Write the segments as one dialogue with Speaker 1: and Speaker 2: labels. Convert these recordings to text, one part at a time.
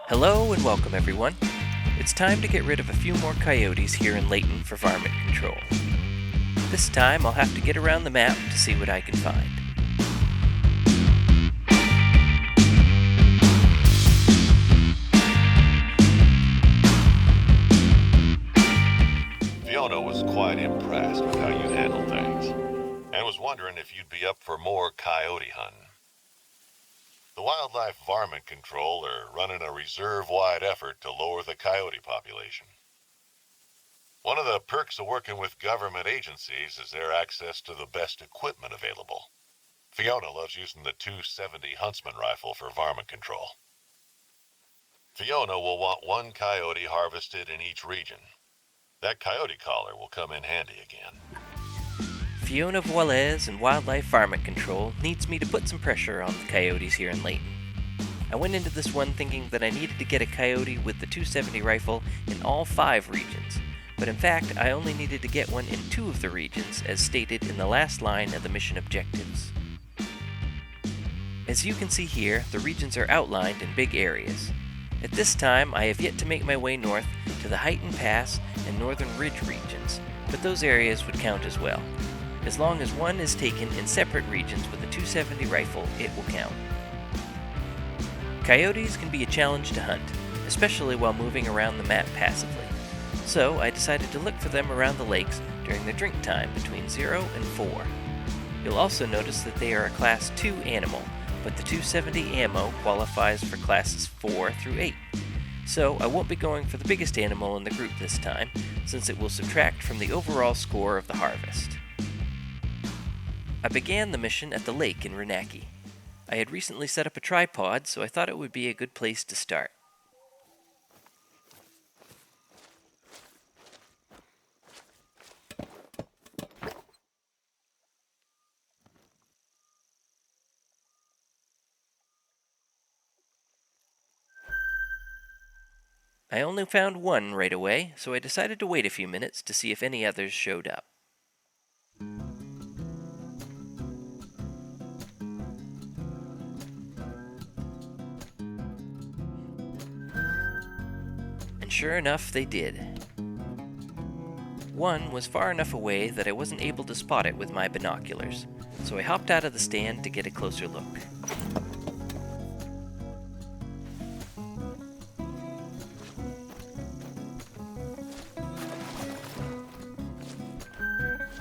Speaker 1: Hello and welcome everyone. It's time to get rid of a few more coyotes here in Layton for varmint control. This time I'll have to get around the map to see what I can find.
Speaker 2: Fiona was quite impressed with how you handle things, and was wondering if you'd be up for more coyote hunting. The Wildlife Varmint Control are running a reserve-wide effort to lower the coyote population. One of the perks of working with government agencies is their access to the best equipment available. Fiona loves using the 270 Huntsman rifle for varmint control. Fiona will want one coyote harvested in each region. That coyote collar will come in handy again.
Speaker 1: Fiona Vualez and Wildlife Varmint Control needs me to put some pressure on the coyotes here in Layton. I went into this one thinking that I needed to get a coyote with the 270 rifle in all 5 regions, but in fact I only needed to get one in 2 of the regions as stated in the last line of the mission objectives. As you can see here, the regions are outlined in big areas. At this time, I have yet to make my way north to the Highton Pass and Northern Ridge regions, but those areas would count as well. As long as one is taken in separate regions with a 270 rifle, it will count. Coyotes can be a challenge to hunt, especially while moving around the map passively. So I decided to look for them around the lakes during the drink time between 0 and 4. You'll also notice that they are a Class 2 animal, but the 270 ammo qualifies for Classes 4 through 8. So I won't be going for the biggest animal in the group this time, since it will subtract from the overall score of the harvest. I began the mission at the lake in Raki. I had recently set up a tripod, so I thought it would be a good place to start. I only found one right away, so I decided to wait a few minutes to see if any others showed up. And sure enough, they did. One was far enough away that I wasn't able to spot it with my binoculars, so I hopped out of the stand to get a closer look.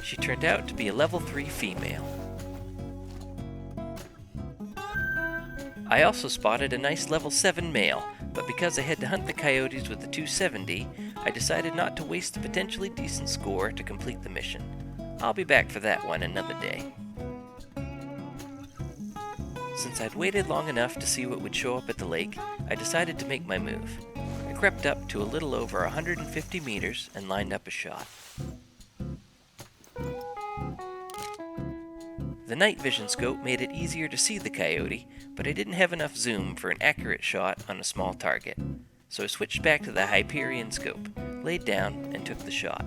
Speaker 1: She turned out to be a level 3 female. I also spotted a nice level 7 male, but because I had to hunt the coyotes with the 270, I decided not to waste the potentially decent score to complete the mission. I'll be back for that one another day. Since I'd waited long enough to see what would show up at the lake, I decided to make my move. I crept up to a little over 150 meters and lined up a shot. The night vision scope made it easier to see the coyote, but I didn't have enough zoom for an accurate shot on a small target. So I switched back to the Hyperion scope, laid down, and took the shot.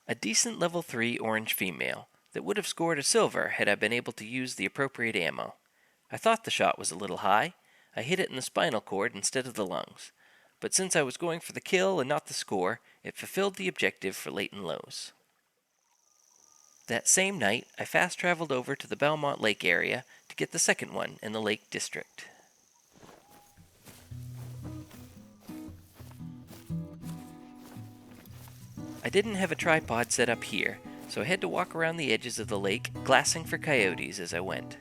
Speaker 1: A decent level 3 orange female that would have scored a silver had I been able to use the appropriate ammo. I thought the shot was a little high. I hit it in the spinal cord instead of the lungs. But since I was going for the kill and not the score, it fulfilled the objective for Layton Lows. That same night, I fast traveled over to the Belmont Lake area to get the second one in the Lake District. I didn't have a tripod set up here, so I had to walk around the edges of the lake, glassing for coyotes as I went.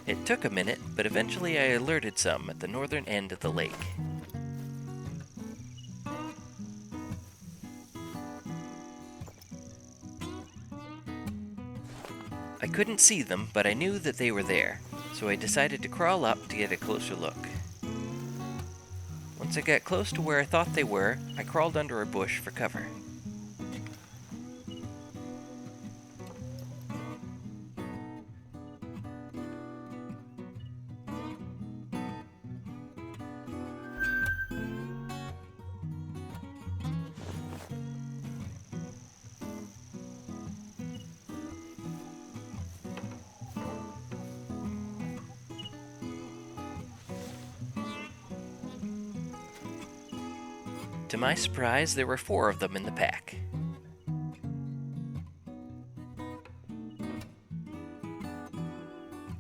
Speaker 1: It took a minute, but eventually I alerted some at the northern end of the lake. I couldn't see them, but I knew that they were there, so I decided to crawl up to get a closer look. Once I got close to where I thought they were, I crawled under a bush for cover. To my surprise, there were 4 of them in the pack.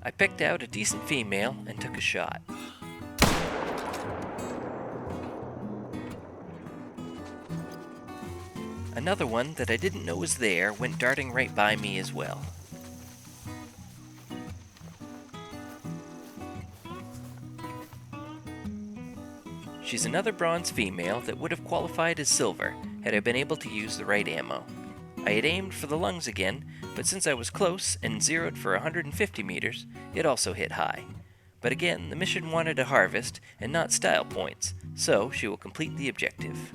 Speaker 1: I picked out a decent female and took a shot. Another one that I didn't know was there went darting right by me as well. She's another bronze female that would have qualified as silver had I been able to use the right ammo. I had aimed for the lungs again, but since I was close and zeroed for 150 meters, it also hit high. But again, the mission wanted a harvest and not style points, so she will complete the objective.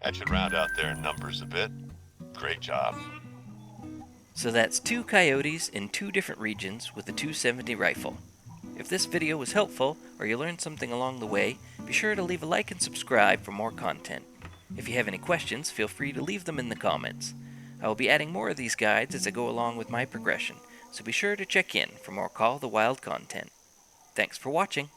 Speaker 2: That should round out their numbers a bit. Great job.
Speaker 1: So that's 2 coyotes in 2 different regions with a 270 rifle. If this video was helpful, or you learned something along the way, be sure to leave a like and subscribe for more content. If you have any questions, feel free to leave them in the comments. I will be adding more of these guides as I go along with my progression, so be sure to check in for more Call of the Wild content. Thanks for watching!